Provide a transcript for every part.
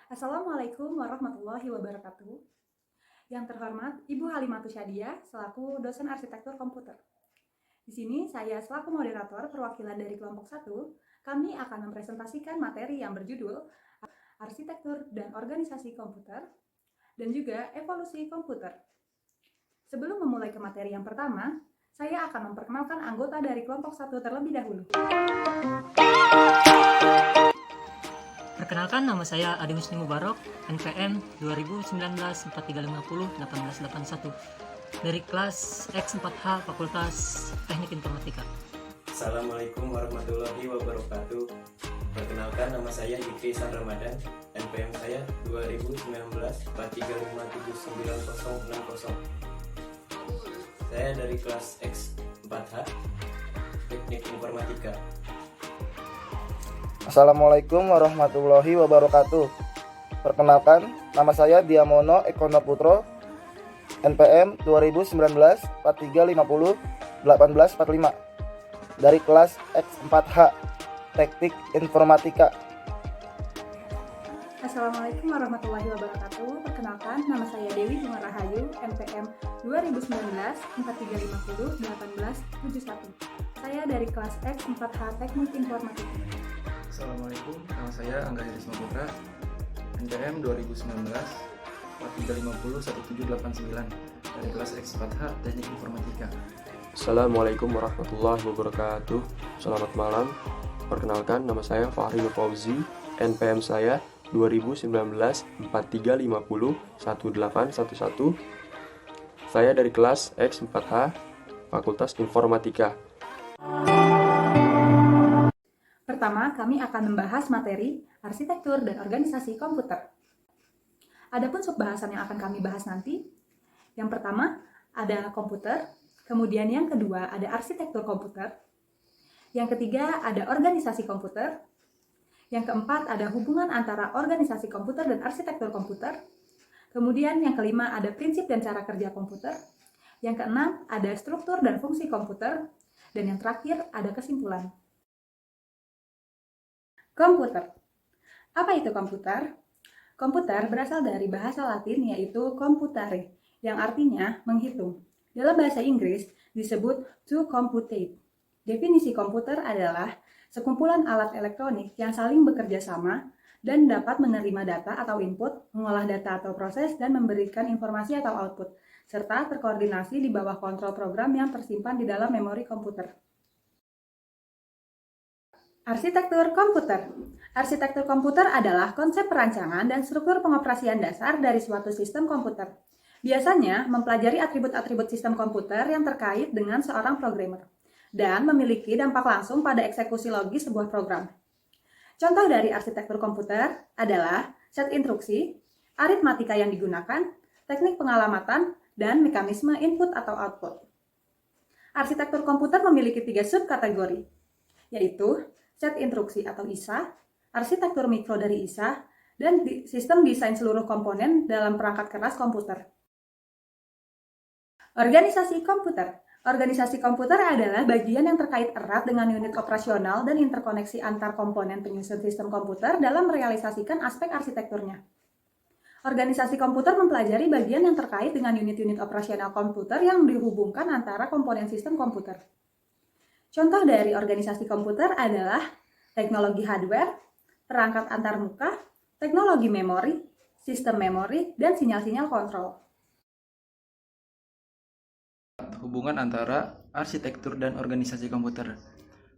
Assalamualaikum warahmatullahi wabarakatuh. Yang terhormat Ibu Halimatus Syadiah selaku dosen arsitektur komputer. Di sini saya selaku moderator perwakilan dari kelompok 1, kami akan mempresentasikan materi yang berjudul Arsitektur dan Organisasi Komputer dan juga Evolusi Komputer. Sebelum memulai ke materi yang pertama, saya akan memperkenalkan anggota dari kelompok 1 terlebih dahulu. Perkenalkan, nama saya Adi Husni Mubarok, NPM 2019-4350-1881 dari kelas X4H Fakultas Teknik Informatika. Assalamualaikum warahmatullahi wabarakatuh. Perkenalkan, nama saya Yukri Ihsan Ramadan, NPM saya 2019-43579060. Saya dari kelas X4H Teknik Informatika. Assalamualaikum warahmatullahi wabarakatuh. Perkenalkan, nama saya Diamono Ekono Putro, NPM 2019-4350-1845 dari kelas X4H Teknik Informatika. Assalamualaikum warahmatullahi wabarakatuh. Perkenalkan, nama saya Dewi Bunga Rahayu, NPM 2019-4350-1871. Saya dari kelas X4H Teknik Informatika. Assalamualaikum, nama saya Angga Hirisma Putra, NPM 2019-4350-1789 dari kelas X4H Teknik Informatika. Assalamualaikum warahmatullahi wabarakatuh. Selamat malam. Perkenalkan, nama saya Fahri Nur Fauzi, NPM saya 2019-4350-1811. Saya dari kelas X4H Fakultas Informatika. Pertama, kami akan membahas materi arsitektur dan organisasi komputer. Adapun subbahasan yang akan kami bahas nanti, yang pertama ada komputer, kemudian yang kedua ada arsitektur komputer, yang ketiga ada organisasi komputer, yang keempat ada hubungan antara organisasi komputer dan arsitektur komputer, kemudian yang kelima ada prinsip dan cara kerja komputer, yang keenam ada struktur dan fungsi komputer, dan yang terakhir ada kesimpulan. Komputer. Apa itu komputer? Komputer berasal dari bahasa Latin yaitu computare, yang artinya menghitung. Dalam bahasa Inggris disebut to computate. Definisi komputer adalah sekumpulan alat elektronik yang saling bekerja sama dan dapat menerima data atau input, mengolah data atau proses, dan memberikan informasi atau output, serta terkoordinasi di bawah kontrol program yang tersimpan di dalam memori komputer. Arsitektur komputer. Arsitektur komputer adalah konsep perancangan dan struktur pengoperasian dasar dari suatu sistem komputer. Biasanya mempelajari atribut-atribut sistem komputer yang terkait dengan seorang programmer dan memiliki dampak langsung pada eksekusi logis sebuah program. Contoh dari arsitektur komputer adalah set instruksi, aritmatika yang digunakan, teknik pengalamatan, dan mekanisme input atau output. Arsitektur komputer memiliki 3 subkategori, yaitu set instruksi atau ISA, arsitektur mikro dari ISA, dan sistem desain seluruh komponen dalam perangkat keras komputer. Organisasi komputer. Organisasi komputer adalah bagian yang terkait erat dengan unit operasional dan interkoneksi antar komponen penyusun sistem komputer dalam merealisasikan aspek arsitekturnya. Organisasi komputer mempelajari bagian yang terkait dengan unit-unit operasional komputer yang dihubungkan antara komponen sistem komputer. Contoh dari organisasi komputer adalah teknologi hardware, perangkat antarmuka, teknologi memori, sistem memori, dan sinyal-sinyal kontrol. Hubungan antara arsitektur dan organisasi komputer.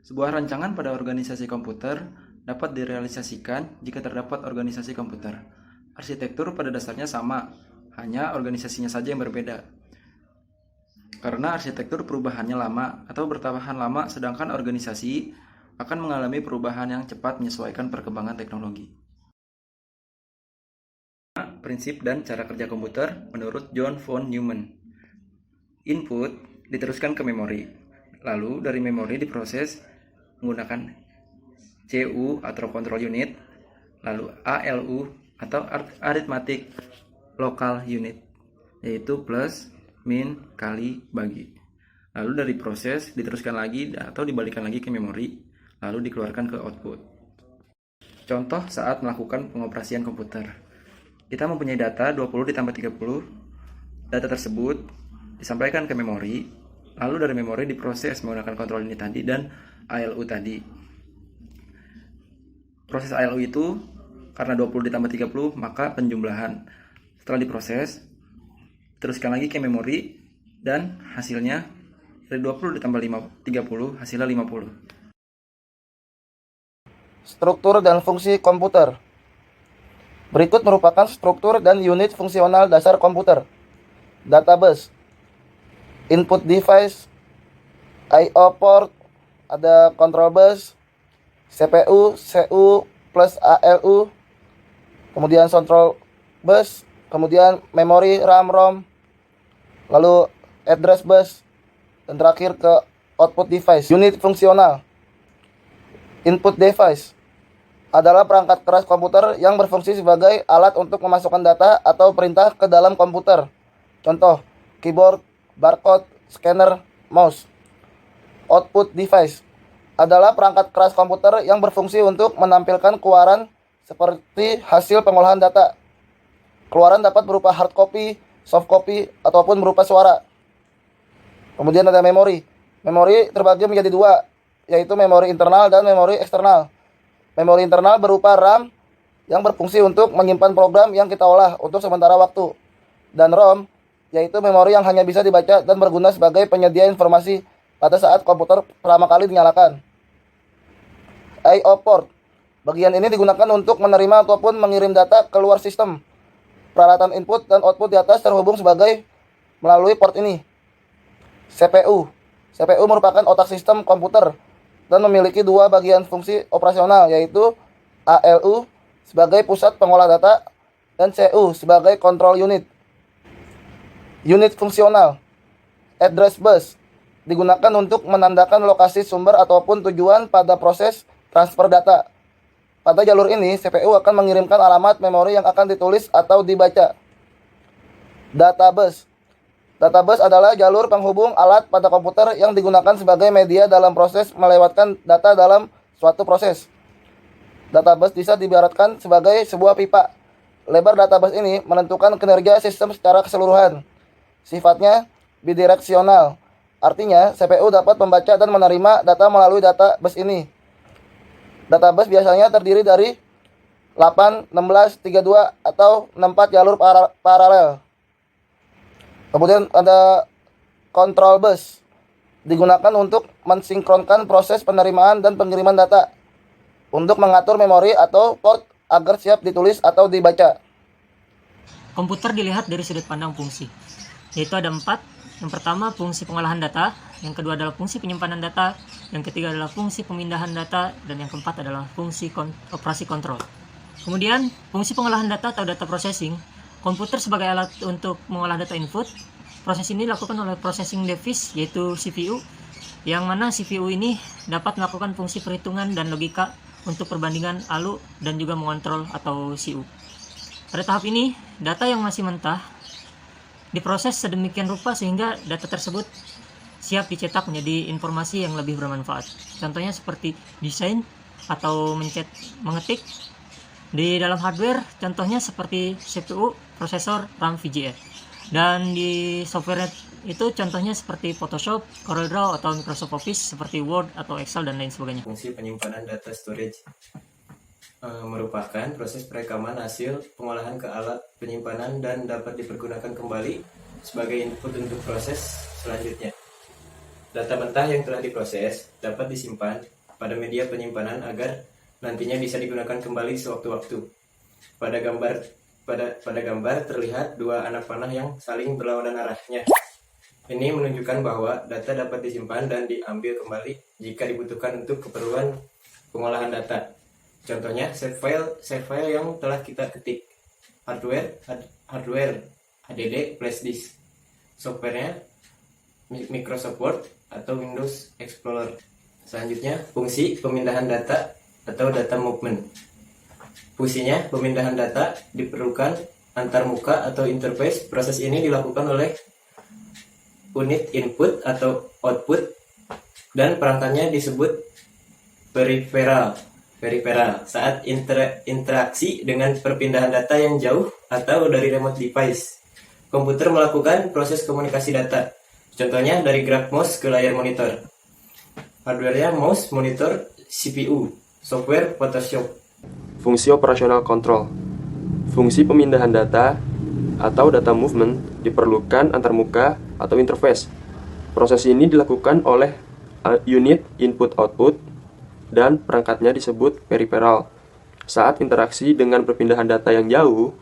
Sebuah rancangan pada organisasi komputer dapat direalisasikan jika terdapat organisasi komputer. Arsitektur pada dasarnya sama, hanya organisasinya saja yang berbeda. Karena arsitektur perubahannya lama atau bertahan lama, sedangkan organisasi akan mengalami perubahan yang cepat menyesuaikan perkembangan teknologi. Prinsip dan cara kerja komputer menurut John von Neumann. Input diteruskan ke memori, lalu dari memori diproses menggunakan CU atau control unit, lalu ALU atau arithmetic local unit, yaitu plus, min, kali, bagi. lalu dari proses diteruskan lagi atau dibalikan lagi ke memori, lalu dikeluarkan ke output. Contoh saat melakukan pengoperasian komputer. Kita mempunyai data 20 ditambah 30. Data tersebut disampaikan ke memori, lalu dari memori diproses menggunakan kontrol ini tadi dan ALU tadi. Proses ALU itu karena 20 ditambah 30 maka penjumlahan. Setelah diproses, teruskan lagi ke memori dan hasilnya dari 20 ditambah 30 hasilnya 50. Struktur dan fungsi komputer. Berikut merupakan struktur dan unit fungsional dasar komputer. Database, input device, I/O port, ada control bus, CPU, CU plus ALU, kemudian control bus, kemudian memori RAM, ROM, lalu address bus, dan terakhir ke output device. Unit fungsional. Input device adalah perangkat keras komputer yang berfungsi sebagai alat untuk memasukkan data atau perintah ke dalam komputer. Contoh, keyboard, barcode, scanner, mouse. Output device adalah perangkat keras komputer yang berfungsi untuk menampilkan keluaran seperti hasil pengolahan data. Keluaran dapat berupa hard copy, soft copy, ataupun berupa suara. Kemudian ada memori. Memori terbagi menjadi dua, yaitu memori internal dan memori eksternal. Memori internal berupa RAM yang berfungsi untuk menyimpan program yang kita olah untuk sementara waktu. Dan ROM, yaitu memori yang hanya bisa dibaca dan berguna sebagai penyedia informasi pada saat komputer pertama kali dinyalakan. I/O port. Bagian ini digunakan untuk menerima ataupun mengirim data keluar sistem. Peralatan input dan output di atas terhubung sebagai melalui port ini. CPU. CPU merupakan otak sistem komputer dan memiliki dua bagian fungsi operasional, yaitu ALU sebagai pusat pengolah data dan CU sebagai control unit. Unit fungsional. Address bus digunakan untuk menandakan lokasi sumber ataupun tujuan pada proses transfer data. Pada jalur ini, CPU akan mengirimkan alamat memori yang akan ditulis atau dibaca. Database. Database adalah jalur penghubung alat pada komputer yang digunakan sebagai media dalam proses melewatkan data dalam suatu proses. Database bisa diibaratkan sebagai sebuah pipa. Lebar database ini menentukan kinerja sistem secara keseluruhan. Sifatnya bidireksional. Artinya, CPU dapat membaca dan menerima data melalui database ini. Database biasanya terdiri dari 8, 16, 32, atau 64 jalur paralel. Kemudian ada control bus. Digunakan untuk mensinkronkan proses penerimaan dan pengiriman data. Untuk mengatur memori atau port agar siap ditulis atau dibaca. Komputer dilihat dari sudut pandang fungsi, yaitu ada 4. Yang pertama, fungsi pengolahan data. Yang kedua adalah fungsi penyimpanan data. Yang ketiga adalah fungsi pemindahan data. Dan yang keempat adalah fungsi operasi kontrol. Kemudian, fungsi pengolahan data atau data processing. Komputer sebagai alat untuk mengolah data input. Proses ini dilakukan oleh processing device, yaitu CPU. Yang mana CPU ini dapat melakukan fungsi perhitungan dan logika untuk perbandingan ALU dan juga mengontrol atau CU. Pada tahap ini, data yang masih mentah diproses sedemikian rupa sehingga data tersebut siap dicetak menjadi informasi yang lebih bermanfaat. Contohnya seperti desain atau mengetik. Di dalam hardware, contohnya seperti CPU, prosesor, RAM, VGA. Dan di software itu contohnya seperti Photoshop, CorelDRAW, atau Microsoft Office seperti Word atau Excel dan lain sebagainya. Fungsi penyimpanan data storage merupakan proses perekaman hasil pengolahan ke alat penyimpanan dan dapat dipergunakan kembali sebagai input untuk proses selanjutnya. Data mentah yang telah diproses dapat disimpan pada media penyimpanan agar nantinya bisa digunakan kembali sewaktu-waktu. Pada gambar terlihat dua anak panah yang saling berlawanan arahnya. Ini menunjukkan bahwa data dapat disimpan dan diambil kembali jika dibutuhkan untuk keperluan pengolahan data. Contohnya save file yang telah kita ketik. Hardware HDD flash disk. Softwarenya Microsoft Word atau Windows Explorer. Selanjutnya, fungsi pemindahan data atau data movement. Fungsinya, pemindahan data diperlukan antar muka atau interface. Proses ini dilakukan oleh unit input atau output, dan perangkatnya disebut periferal saat interaksi dengan perpindahan data yang jauh atau dari remote device. Komputer melakukan proses komunikasi data, contohnya dari gerak mouse ke layar monitor. Hardware-nya mouse, monitor, CPU, software Photoshop. Fungsi operasional kontrol. Fungsi pemindahan data atau data movement diperlukan antarmuka atau interface. Proses ini dilakukan oleh unit input-output dan perangkatnya disebut periferal. Saat interaksi dengan perpindahan data yang jauh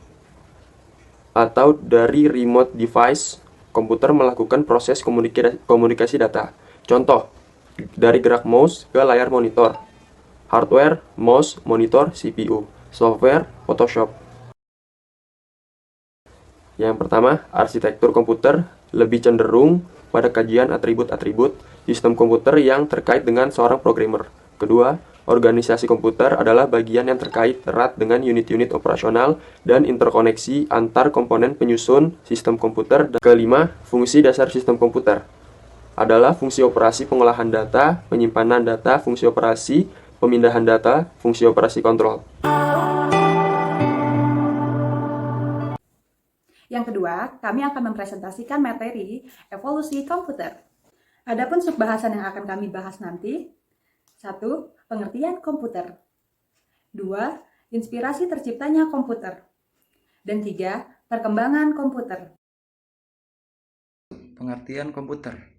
atau dari remote device, komputer melakukan proses komunikasi data. Contoh, dari gerak mouse ke layar monitor. Hardware, mouse, monitor, CPU. Software, Photoshop. Yang pertama, arsitektur komputer lebih cenderung pada kajian atribut-atribut sistem komputer yang terkait dengan seorang programmer. Kedua, organisasi komputer adalah bagian yang terkait erat dengan unit-unit operasional dan interkoneksi antar komponen penyusun sistem komputer. Dan kelima, fungsi dasar sistem komputer adalah fungsi operasi pengolahan data, penyimpanan data, fungsi operasi, pemindahan data, fungsi operasi kontrol. Yang kedua, kami akan mempresentasikan materi evolusi komputer. Adapun subbahasan yang akan kami bahas nanti: 1. Pengertian komputer. 2. Inspirasi terciptanya komputer. Dan 3. Perkembangan komputer. Pengertian komputer.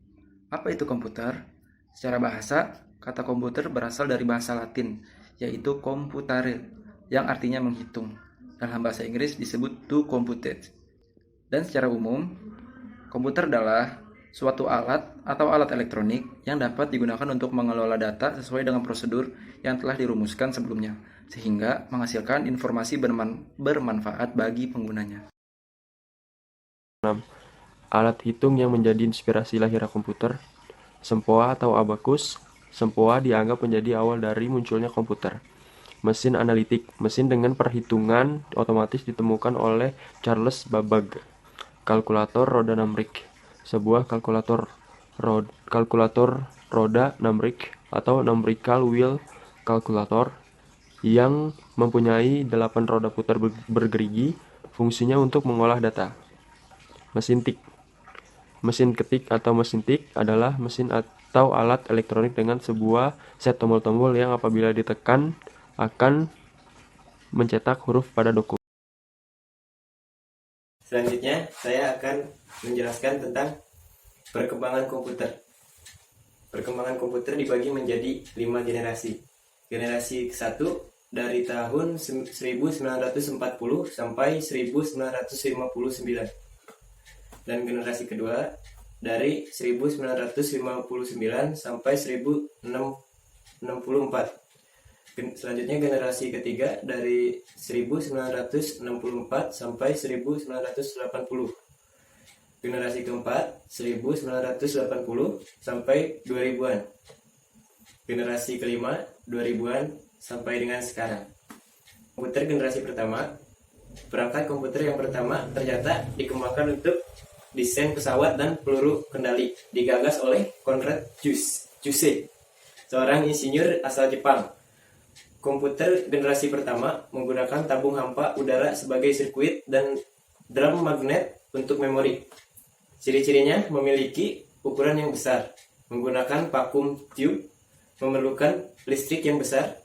Apa itu komputer? Secara bahasa, kata komputer berasal dari bahasa Latin, yaitu computare, yang artinya menghitung. Dalam bahasa Inggris disebut to computate. Dan secara umum, komputer adalah suatu alat atau alat elektronik yang dapat digunakan untuk mengelola data sesuai dengan prosedur yang telah dirumuskan sebelumnya, sehingga menghasilkan informasi bermanfaat bagi penggunanya. 6. Alat hitung yang menjadi inspirasi lahirnya komputer. Sempoa atau abacus. Sempoa dianggap menjadi awal dari munculnya komputer. Mesin analitik, mesin dengan perhitungan otomatis ditemukan oleh Charles Babbage. Kalkulator roda Namrik. Sebuah kalkulator roda Namrik atau numerical wheel calculator yang mempunyai 8 roda putar bergerigi, fungsinya untuk mengolah data. Mesin tik. Mesin ketik atau mesin tik adalah mesin atau alat elektronik dengan sebuah set tombol-tombol yang apabila ditekan akan mencetak huruf pada dokumen. Selanjutnya, saya akan menjelaskan tentang perkembangan komputer. Perkembangan komputer dibagi menjadi 5 generasi. Generasi ke-1 dari tahun 1940 sampai 1959. Dan generasi kedua dari 1959 sampai 1964. Selanjutnya generasi ketiga dari 1964 sampai 1980. Generasi keempat 1980 sampai 2000-an. Generasi kelima 2000-an sampai dengan sekarang. Komputer generasi pertama. Perangkat komputer yang pertama ternyata dikembangkan untuk desain pesawat dan peluru kendali, digagas oleh Konrad Zuse, seorang insinyur asal Jepang. Komputer generasi pertama menggunakan tabung hampa udara sebagai sirkuit dan drum magnet untuk memori. Ciri-cirinya memiliki ukuran yang besar, menggunakan vacuum tube, memerlukan listrik yang besar,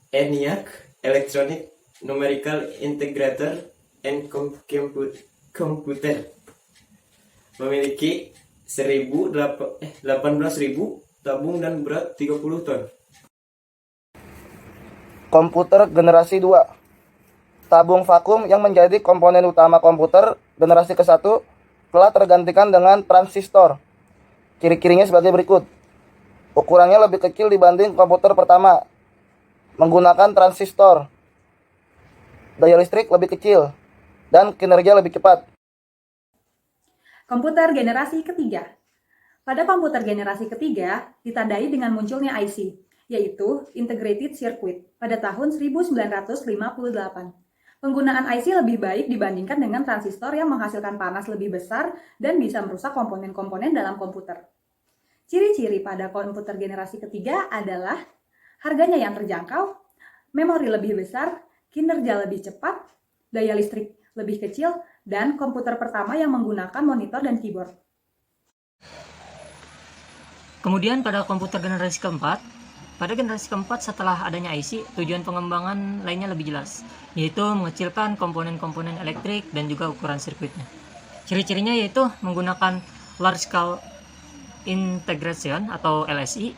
ENIAC, Electronic Numerical Integrator and Computer, memiliki 18.000 tabung dan berat 30 ton. Komputer generasi 2. Tabung vakum yang menjadi komponen utama komputer generasi ke-1 telah tergantikan dengan transistor. Ciri-cirinya sebagai berikut. Ukurannya lebih kecil dibanding komputer pertama, menggunakan transistor. Daya listrik lebih kecil dan kinerja lebih cepat. Komputer generasi ketiga. Pada komputer generasi ketiga ditandai dengan munculnya IC, yaitu Integrated Circuit, pada tahun 1958. Penggunaan IC lebih baik dibandingkan dengan transistor yang menghasilkan panas lebih besar dan bisa merusak komponen-komponen dalam komputer. Ciri-ciri pada komputer generasi ketiga adalah harganya yang terjangkau, memori lebih besar, kinerja lebih cepat, daya listrik lebih kecil, dan komputer pertama yang menggunakan monitor dan keyboard. Kemudian pada komputer generasi keempat, pada generasi keempat setelah adanya IC, tujuan pengembangan lainnya lebih jelas, yaitu mengecilkan komponen-komponen elektrik dan juga ukuran sirkuitnya. Ciri-cirinya yaitu menggunakan large scale integration atau LSI,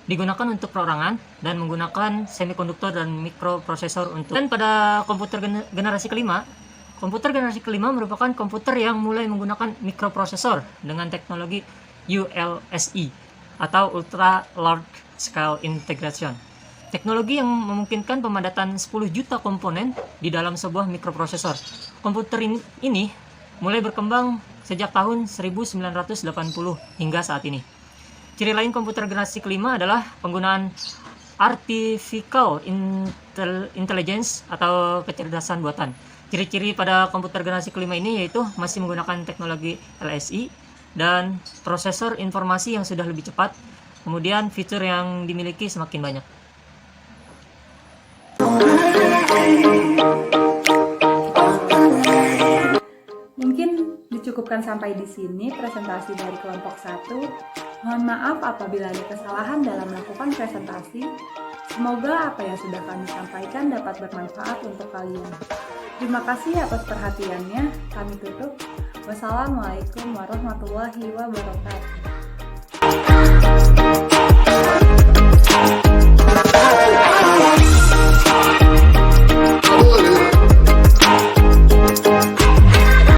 digunakan untuk perorangan dan menggunakan semikonduktor dan mikroprosesor untuk. Dan pada komputer generasi kelima, komputer generasi kelima merupakan komputer yang mulai menggunakan mikroprosesor dengan teknologi ULSI atau Ultra Large Scale Integration. Teknologi yang memungkinkan pemadatan 10 juta komponen di dalam sebuah mikroprosesor. Komputer ini mulai berkembang sejak tahun 1980 hingga saat ini. Ciri lain komputer generasi kelima adalah penggunaan artificial intelligence atau kecerdasan buatan. Ciri-ciri pada komputer generasi kelima ini yaitu masih menggunakan teknologi LSI dan prosesor informasi yang sudah lebih cepat, kemudian fitur yang dimiliki semakin banyak. Mungkin dicukupkan sampai di sini presentasi dari kelompok 1. Mohon maaf apabila ada kesalahan dalam melakukan presentasi. Semoga apa yang sudah kami sampaikan dapat bermanfaat untuk kalian. Terima kasih atas perhatiannya. Kami tutup. Wassalamualaikum warahmatullahi wabarakatuh.